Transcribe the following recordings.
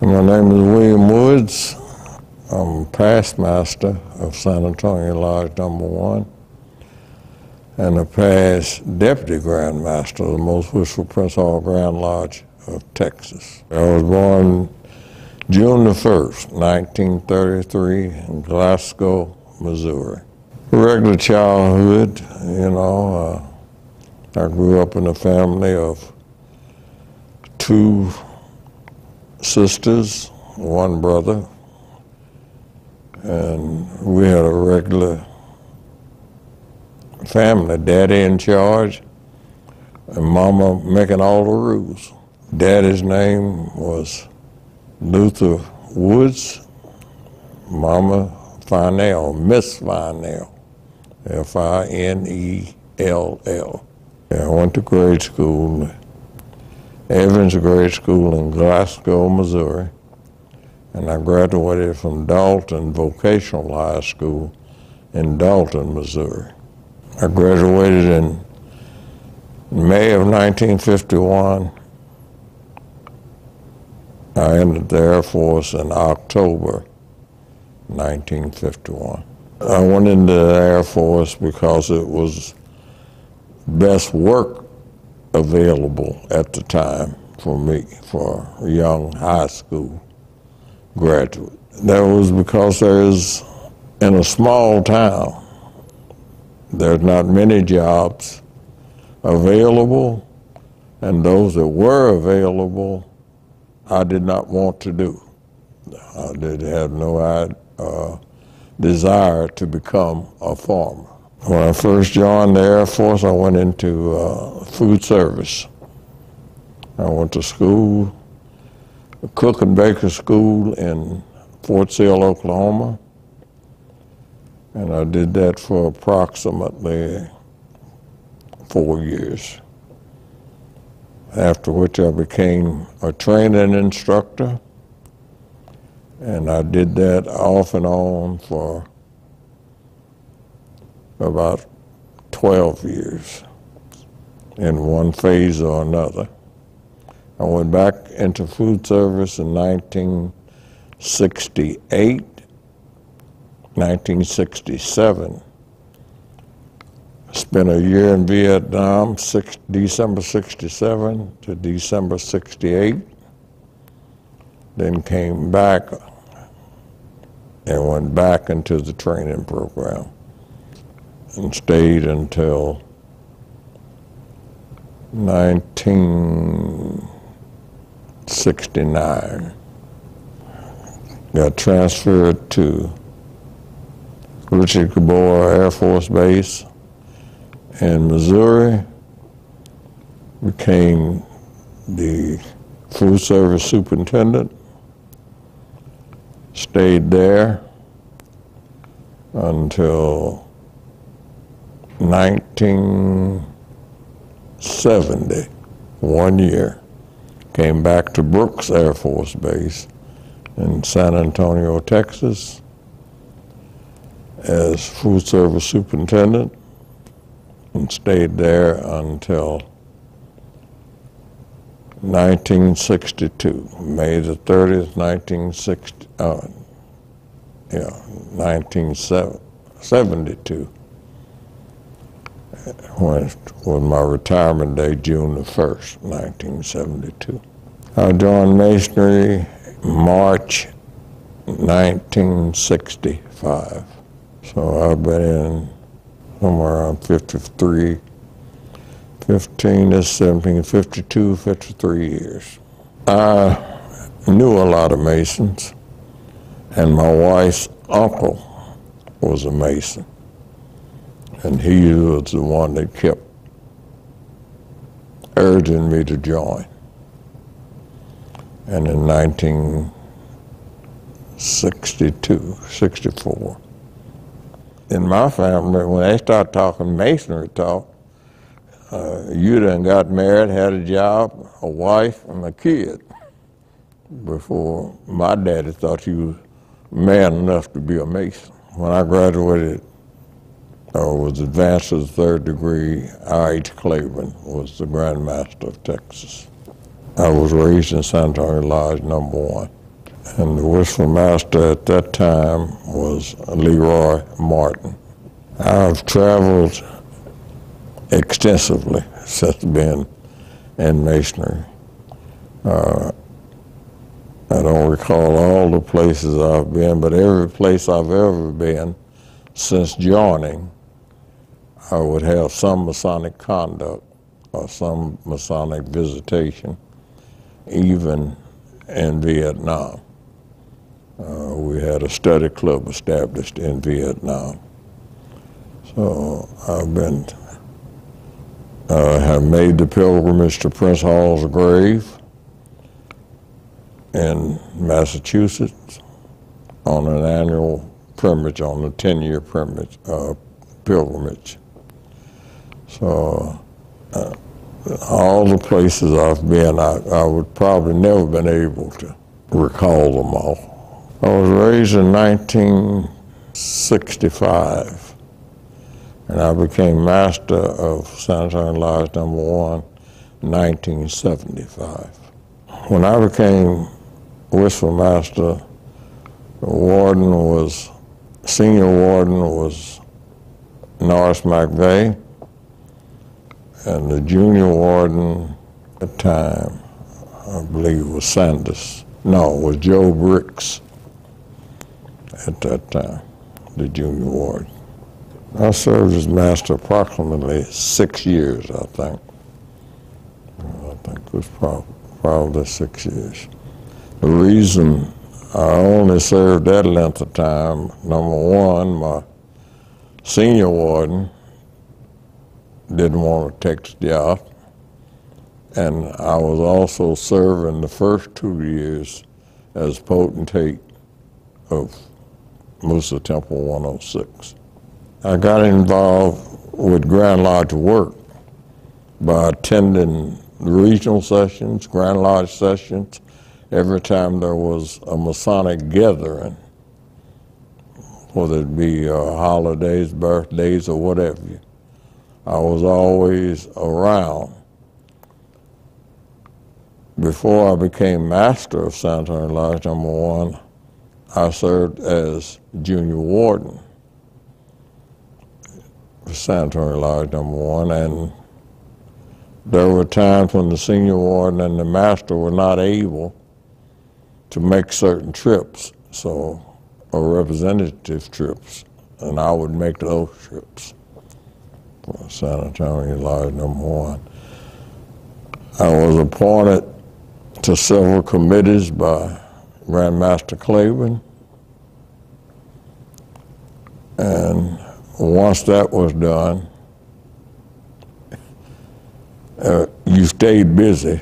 My name is William Woods. I'm past master of San Antonio Lodge Number 1 and a past deputy grand master of the Most Wishful Prince Hall Grand Lodge of Texas. I was born June the 1st, 1933 in Glasgow, Missouri. Regular childhood, I grew up in a family of 2 sisters, 1 brother, and we had a regular family. Daddy in charge and Mama making all the rules. Daddy's name was Luther Woods, Mama Finell, Miss Finell, F-I-N-E-L-L. I went to grade school, Evans Grade School in Glasgow, Missouri, and I graduated from Dalton Vocational High School in Dalton, Missouri. I graduated in May of 1951. I entered the Air Force in October 1951. I went into the Air Force because it was best work available at the time for me, for a young high school graduate. That was because in a small town, there's not many jobs available, and those that were available, I did not want to do. I did have no desire to become a farmer. When I first joined the Air Force, I went into food service. I went to school, a cook and baker school in Fort Sill, Oklahoma, and I did that for approximately 4 years, after which I became a training instructor, and I did that off and on for about 12 years in one phase or another. I went back into food service in 1968, 1967. Spent a year in Vietnam, December 67 to December 68. Then came back and went back into the training program and stayed until 1969. Got transferred to Richard Gabor Air Force Base in Missouri, became the food service superintendent, stayed there until 1970, 1 year. Came back to Brooks Air Force Base in San Antonio, Texas, as food service superintendent, and stayed there until 1962, May the 30th, 1972, when was my retirement day, June the 1st, 1972. I joined Masonry March 1965. So I've been in somewhere around 53, 53 years. I knew a lot of Masons, and my wife's uncle was a Mason, and he was the one that kept urging me to join. And in 1964, in my family, when they start talking Masonry talk, you done got married, had a job, a wife, and a kid, before my daddy thought you was man enough to be a Mason. When I graduated, or was advanced to the 3rd degree, I.H. Claiborne was the Grand Master of Texas. I was raised in San Antonio Lodge Number 1. And the whistle master at that time was Leroy Martin. I've traveled extensively since being in Masonry. I don't recall all the places I've been, but every place I've ever been since joining, I would have some Masonic conduct or some Masonic visitation, even in Vietnam. We had a study club established in Vietnam. So have made the pilgrimage to Prince Hall's grave in Massachusetts on an annual pilgrimage, on a 10-year pilgrimage. So all the places I've been, I would probably never been able to recall them all. I was raised in 1965, and I became master of San Antonio Lodge No. 1 in 1975. When I became whistle master, the senior warden was Norris McVeigh, and the junior warden at the time, I believe, was was Joe Bricks at that time, the junior warden. I served as master approximately 6 years, I think. I think it was probably 6 years. The reason I only served that length of time, number one, my senior warden didn't want to take the job, and I was also serving the first 2 years as potentate of Musa Temple 106. I got involved with Grand Lodge work by attending regional sessions, Grand Lodge sessions, every time there was a Masonic gathering, whether it be holidays, birthdays, or whatever. I was always around. Before I became master of San Antonio Lodge No. 1, I served as junior warden for San Antonio Lodge No. 1, and there were times when the senior warden and the master were not able to make certain trips, or representative trips, and I would make those trips for San Antonio Lodge No. 1. I was appointed to several committees by Grand Master Claiborne, and once that was done, you stayed busy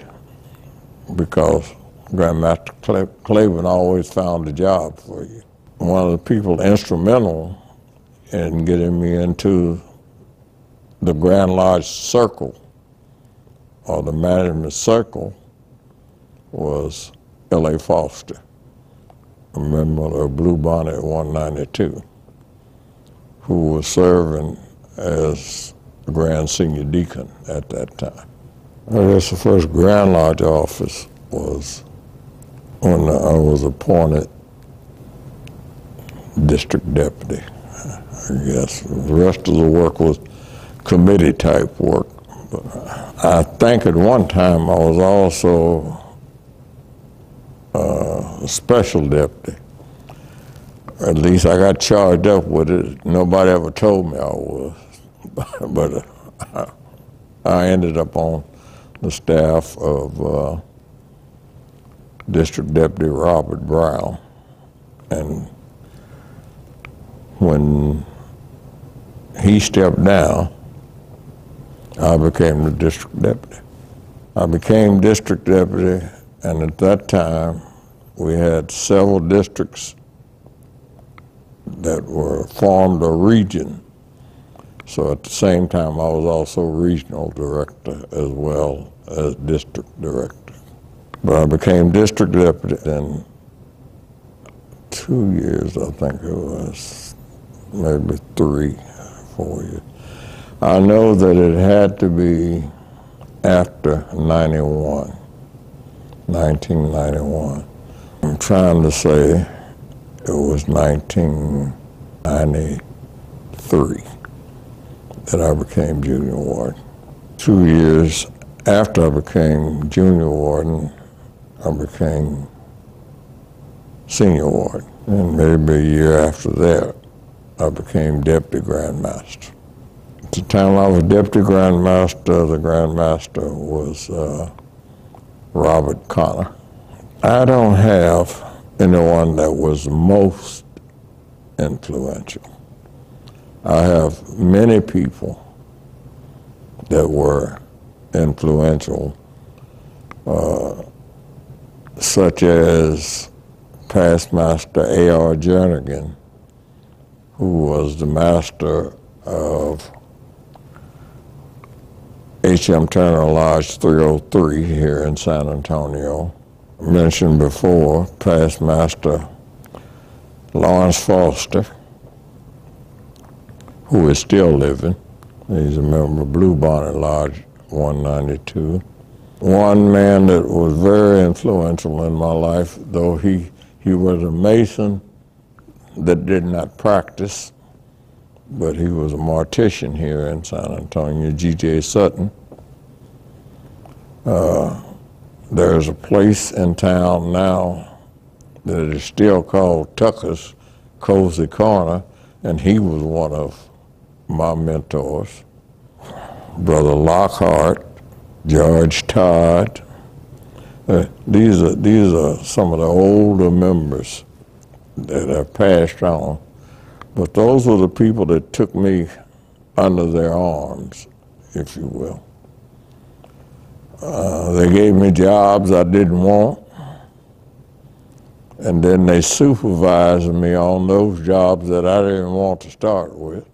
because Grandmaster Claiborne always found a job for you. One of the people instrumental in getting me into the Grand Lodge Circle, or the management circle, was L.A. Foster, a member of Blue Bonnet 192, who was serving as Grand Senior Deacon at that time. I guess the first Grand Lodge office was when I was appointed district deputy. I guess the rest of the work was committee type work. But I think at one time I was also a special deputy. At least I got charged up with it. Nobody ever told me I was. But I ended up on the staff of District Deputy Robert Brown. And when he stepped down, I became the district deputy. I became district deputy, and at that time, we had several districts that were formed a region. So at the same time, I was also regional director as well as district director. But I became district deputy in 2 years, I think it was, maybe 3, 4 years. I know that it had to be after 1991, I'm trying to say it was 1993 that I became junior warden. 2 years after I became junior warden, I became senior warden. And maybe a year after that, I became deputy Grand Master. At the time I was deputy Grand Master, the Grand Master was Robert Connor. I don't have anyone that was most influential. I have many people that were influential, such as past Master A.R. Jernigan, who was the master of H.M. Turner Lodge 303 here in San Antonio. I mentioned before, past Master Lawrence Foster, who is still living. He's a member of Blue Bonnet Lodge 192. One man that was very influential in my life, though he was a Mason that did not practice, but he was a mortician here in San Antonio, G.J. Sutton. There's a place in town now that is still called Tucker's Cozy Corner, and he was one of my mentors. Brother Lockhart, George Todd. These are some of the older members that have passed on. But those were the people that took me under their arms, if you will. They gave me jobs I didn't want, and then they supervised me on those jobs that I didn't want to start with.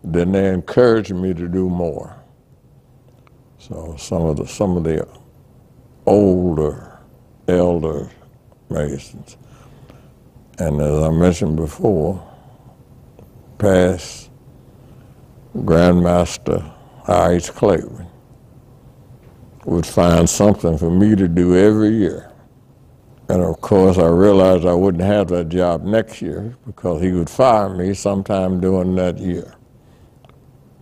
Then they encouraged me to do more. So some of the older, elder Masons. And as I mentioned before, past Grand Master I.H. Clayton would find something for me to do every year. And of course, I realized I wouldn't have that job next year because he would fire me sometime during that year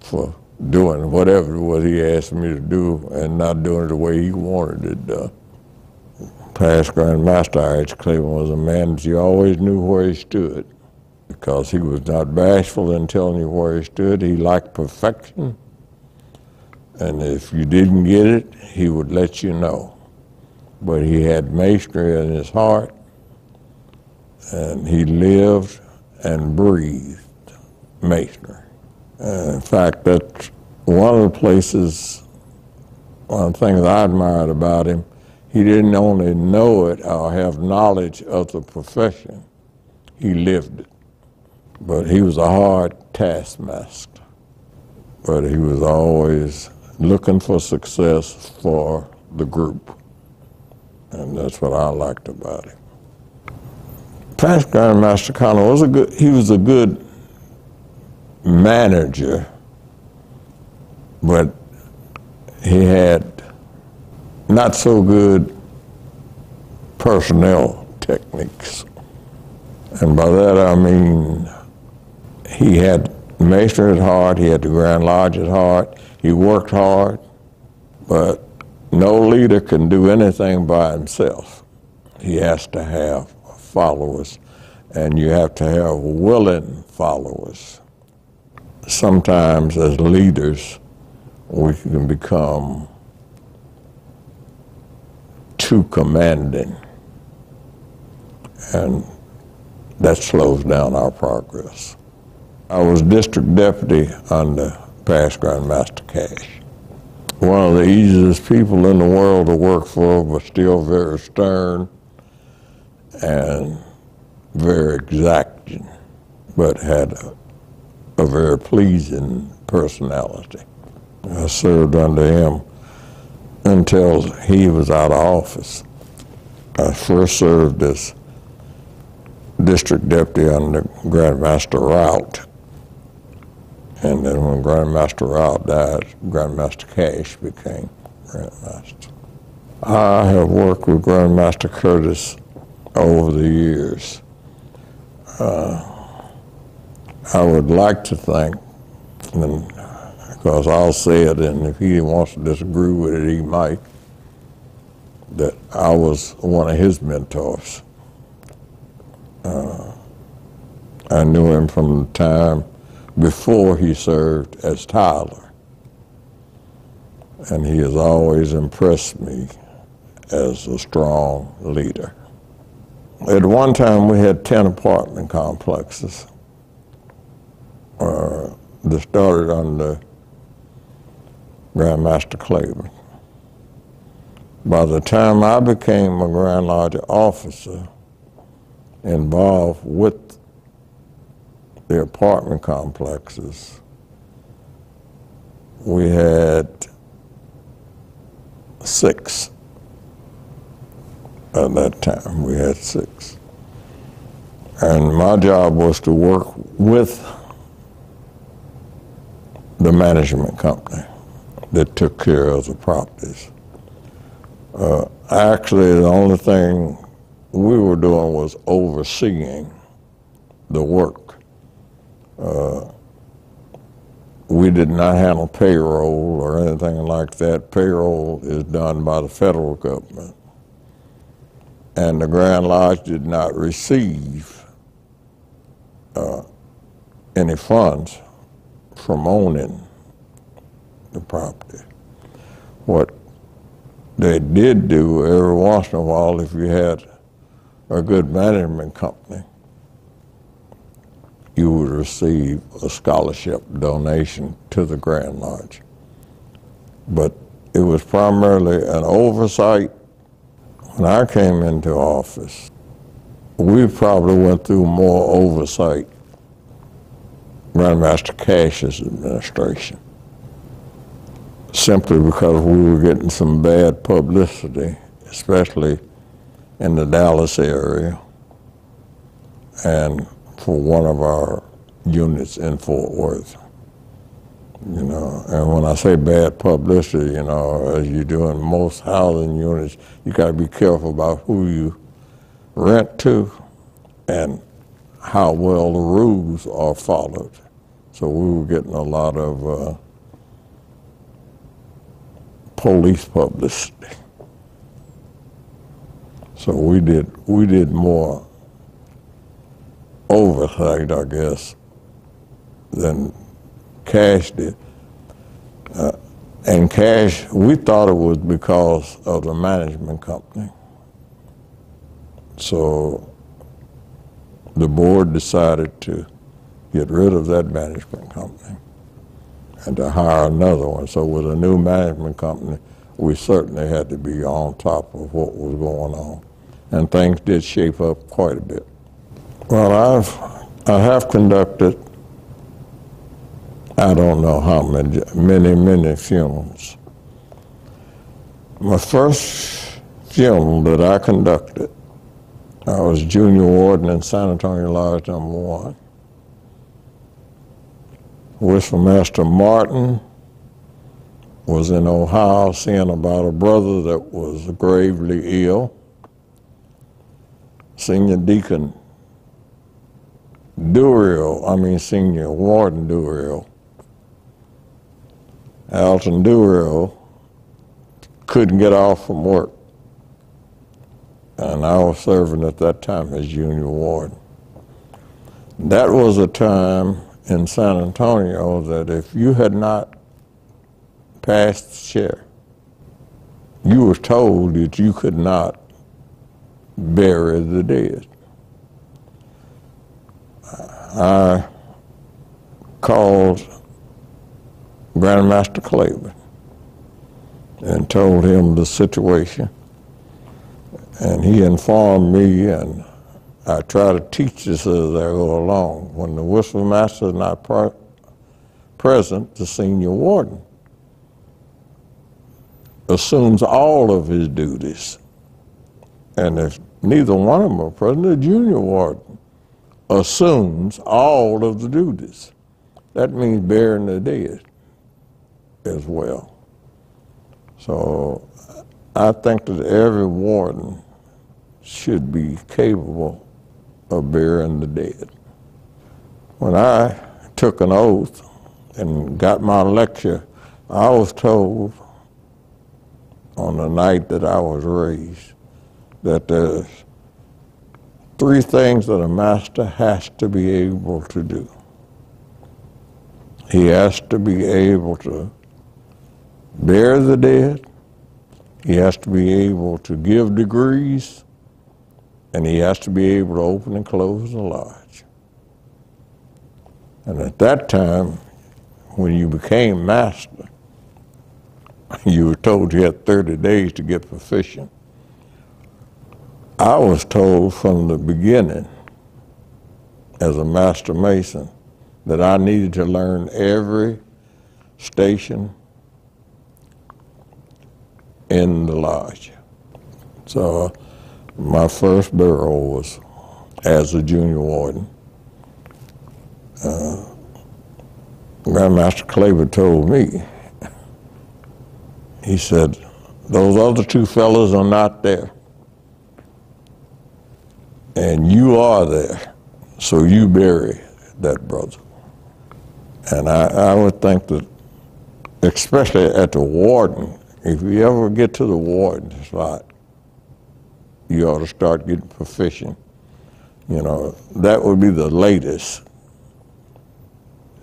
for doing whatever what he asked me to do and not doing it the way he wanted it done. Past Grand Master I.H. Cleveland was a man that you always knew where he stood because he was not bashful in telling you where he stood. He liked perfection, and if you didn't get it, he would let you know. But he had Masonry in his heart, and he lived and breathed Masonry. In fact, that's one of the places, one of the things I admired about him, he didn't only know it or have knowledge of the profession, he lived it. But he was a hard taskmaster. But he was always looking for success for the group. And that's what I liked about him. Past Grand Master Connor was he was a good manager, but he had not so good personnel techniques. And by that I mean he had Masonry at heart, he had the Grand Lodge at heart, he worked hard, but no leader can do anything by himself. He has to have followers, and you have to have willing followers. Sometimes as leaders, we can become too commanding, and that slows down our progress. I was district deputy under past Grand Master Cash. One of the easiest people in the world to work for, but still very stern and very exacting, but had a very pleasing personality. I served under him until he was out of office. I first served as district deputy under Grand Master Rout. And then when Grand Master Rout died, Grand Master Cash became Grand Master. I have worked with Grand Master Curtis over the years. I would like to think, and because I'll say it, and if he wants to disagree with it, he might, that I was one of his mentors. I knew him from the time before he served as Tyler, and he has always impressed me as a strong leader. At one time, we had 10 apartment complexes that started under Grand Master Claiborne. By the time I became a Grand Lodge officer involved with the apartment complexes, we had 6. At that time, we had 6. And my job was to work with the management company that took care of the properties. Actually, the only thing we were doing was overseeing the work. We did not handle payroll or anything like that. Payroll is done by the federal government. And the Grand Lodge did not receive any funds from owning the property. What they did do every once in a while, if you had a good management company, you would receive a scholarship donation to the Grand Lodge. But it was primarily an oversight. When I came into office, we probably went through more oversight Grandmaster Cash's administration, simply because we were getting some bad publicity, especially in the Dallas area and for one of our units in Fort Worth. You know, and when I say bad publicity, you know, as you do in most housing units, you got to be careful about who you rent to and how well the rules are followed. So we were getting a lot of police publicity. So we did more oversight, I guess, than Cash did. And Cash, we thought it was because of the management company. So the board decided to get rid of that management company and to hire another one. So with a new management company, we certainly had to be on top of what was going on. And things did shape up quite a bit. Well, I have conducted, I don't know how many funerals. My first funeral that I conducted, I was junior warden in San Antonio Lodge No. 1. Whistle Master Martin was in Ohio seeing about a brother that was gravely ill. Senior Deacon Senior Warden Duriel, Alton Duriel, couldn't get off from work. And I was serving at that time as junior warden. That was a time in San Antonio that if you had not passed the chair, you were told that you could not bury the dead. I called Grandmaster Claiborne and told him the situation, and he informed me, and I try to teach this as I go along. When the whistle master is not present, the senior warden assumes all of his duties. And if neither one of them are present, the junior warden assumes all of the duties. That means burying the dead as well. So I think that every warden should be capable of burying the dead. When I took an oath and got my lecture, I was told on the night that I was raised that there's 3 things that a master has to be able to do. He has to be able to bury the dead, he has to be able to give degrees, and he has to be able to open and close the lodge. And at that time, when you became master, you were told you had 30 days to get proficient. I was told from the beginning, as a master mason, that I needed to learn every station in the lodge. So my first burial was as a junior warden. Grandmaster Claver told me, he said, those other 2 fellows are not there, and you are there, so you bury that brother. And I would think that, especially at the warden, if you ever get to the warden slot, you ought to start getting proficient. You know, that would be the latest.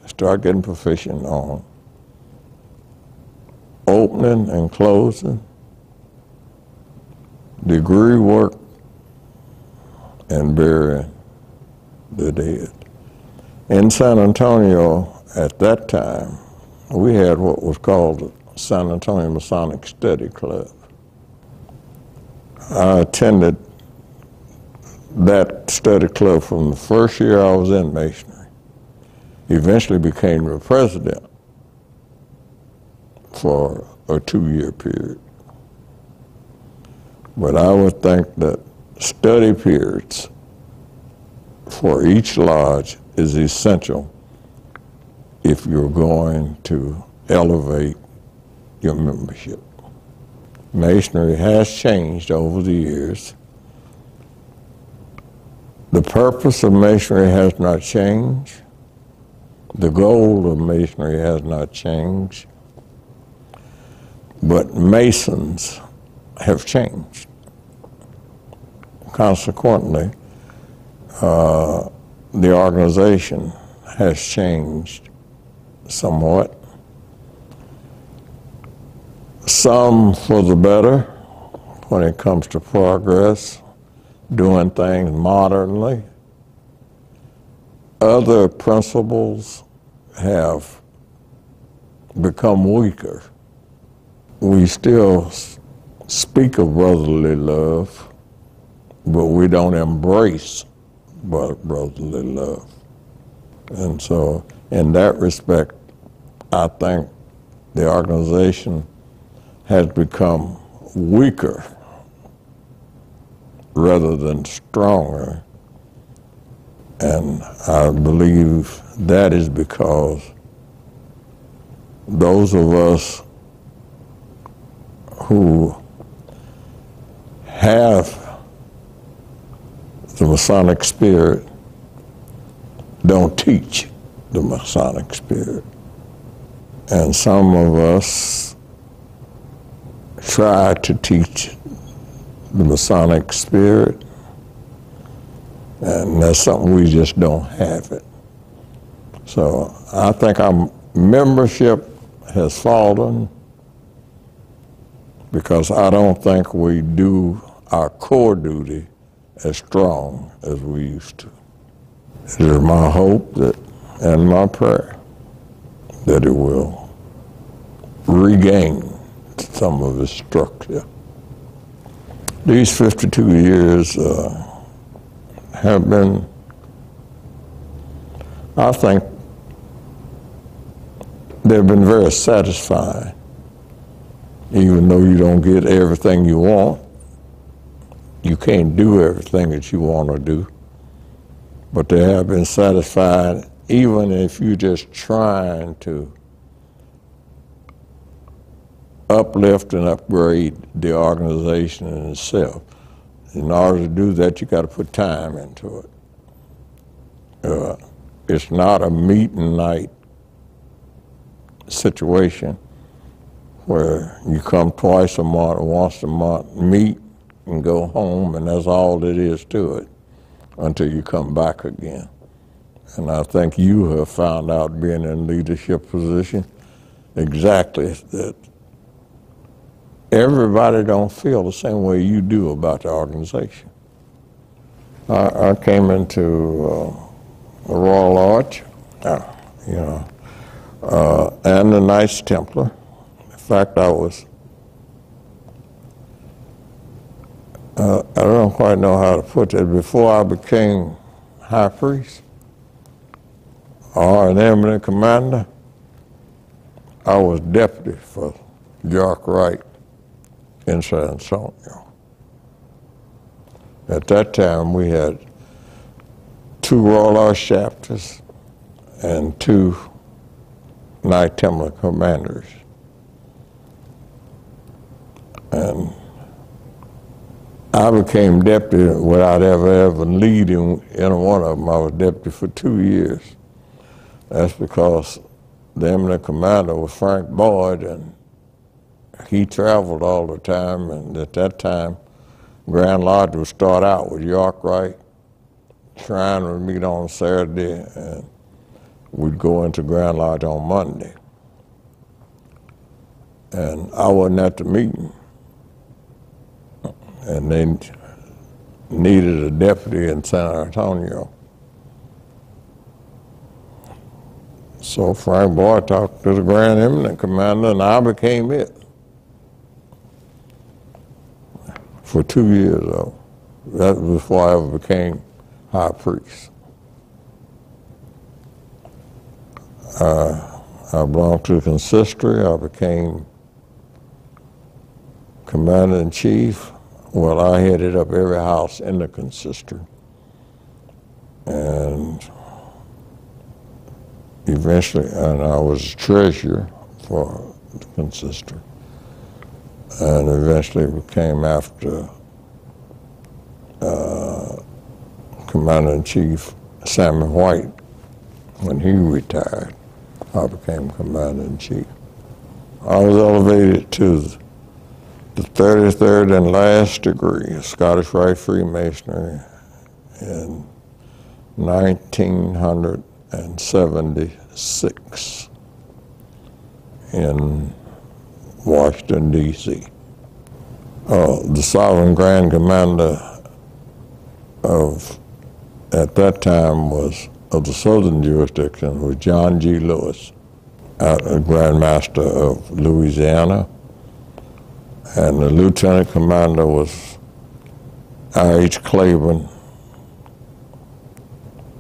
Start getting proficient on opening and closing, degree work, and burying the dead. In San Antonio at that time, we had what was called the San Antonio Masonic Study Club. I attended that study club from the first year I was in Masonry. Eventually became the president for a 2-year period. But I would think that study periods for each lodge is essential if you're going to elevate your membership. Masonry has changed over the years. The purpose of Masonry has not changed. The goal of Masonry has not changed. But Masons have changed. Consequently, the organization has changed somewhat. Some for the better when it comes to progress, doing things modernly. Other principles have become weaker. We still speak of brotherly love, but we don't embrace brotherly love. And so in that respect, I think the organization has become weaker rather than stronger. And I believe that is because those of us who have the Masonic spirit don't teach the Masonic spirit. And some of us try to teach the Masonic spirit, and that's something we just don't have it. So I think our membership has fallen because I don't think we do our core duty as strong as we used to. It is my hope that, and my prayer, that it will regain some of its structure. These 52 years have been, I think, they've been very satisfying. Even though you don't get everything you want, you can't do everything that you want to do, but they have been satisfied even if you're just trying to uplift and upgrade the organization in itself. In order to do that, you got to put time into it. It's not a meet and night situation where you come twice a month or once a month, meet and go home, and that's all it is to it until you come back again. And I think you have found out, being in leadership position, exactly that everybody don't feel the same way you do about the organization. I came into the Royal Arch, and the Knights Templar. In fact, I don't quite know how to put it. Before I became high priest or an eminent commander, I was deputy for York Wright in San Antonio. At that time, we had 2 Royal Arch chapters and 2 Knight Templar commanders. And I became deputy without ever leading any one of them. I was deputy for 2 years. That's because the eminent commander was Frank Boyd, and he traveled all the time, and at that time, Grand Lodge would start out with York Wright. Shrine would meet on Saturday, and we'd go into Grand Lodge on Monday. And I wasn't at the meeting. And they needed a deputy in San Antonio. So Frank Boyd talked to the Grand Eminent Commander, and I became it. For 2 years, though. That was before I ever became high priest. I belonged to the consistory. I became commander-in-chief. Well, I headed up every house in the consistory. And eventually, and I was treasurer for the consistory. And eventually became, after Commander-in-Chief Samuel White, when he retired, I became Commander-in-Chief. I was elevated to the 33rd and last degree of Scottish Rite Freemasonry in 1976 in Washington, D.C. The Sovereign Grand Commander at that time of the Southern jurisdiction was John G. Lewis, a Grand Master of Louisiana, and the Lieutenant Commander was I.H. Claiborne,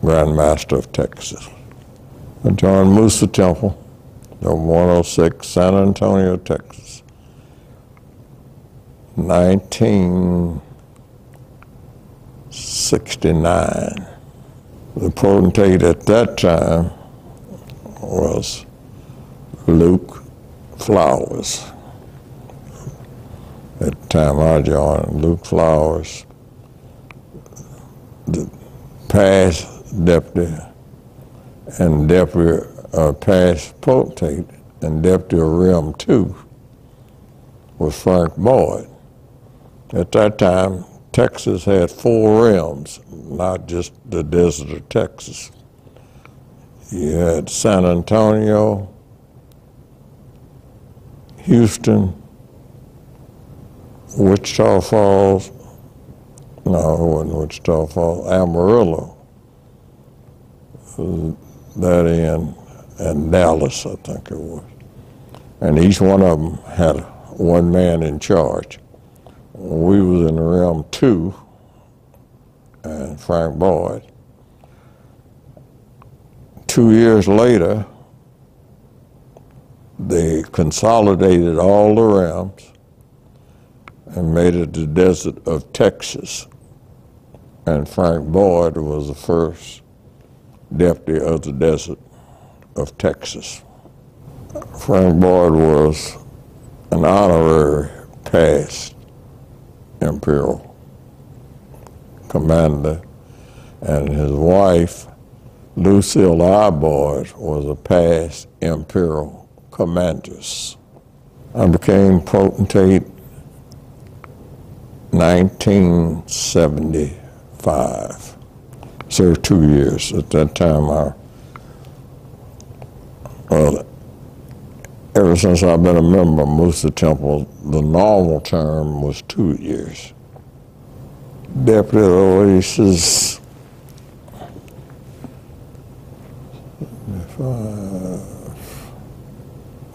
Grand Master of Texas. I joined Musa Temple, number 106, San Antonio, Texas, 1969. The potentate at that time was Luke Flowers. At the time I joined, Luke Flowers, the past deputy and deputy, past potentate and deputy of Rim 2 was Frank Boyd. At that time, Texas had 4 rims, not just the desert of Texas. You had San Antonio, Houston, Wichita Falls, no, it wasn't Wichita Falls, Amarillo, that end, and Dallas, I think it was. And each one of them had one man in charge. We was in the realm 2, and Frank Boyd. 2 years later, they consolidated all the realms and made it the desert of Texas. And Frank Boyd was the first deputy of the desert of Texas. Frank Boyd was an honorary past imperial commander, and his wife, Lucille Arbois, was a past imperial commandress. I became potentate 1975. Served 2 years. At that time, ever since I've been a member of Musa Temple, the normal term was 2 years. Deputy Oasis,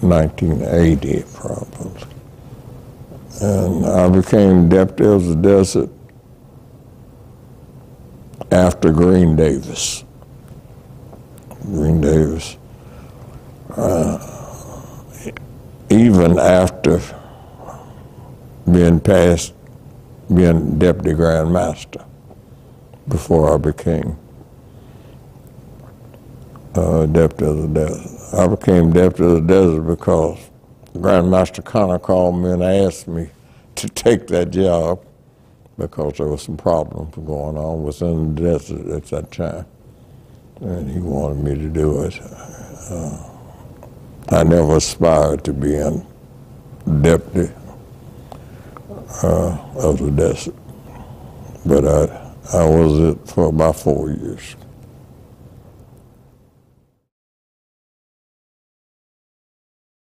1980 probably. And I became Deputy of the Desert after Green Davis. Even after being Deputy Grand Master, before I became Deputy of the Desert. I became Deputy of the Desert because Grand Master Connor called me and asked me to take that job because there was some problems going on within the desert at that time, and he wanted me to do it. I never aspired to being Deputy of the Desert, but I was it for about 4 years.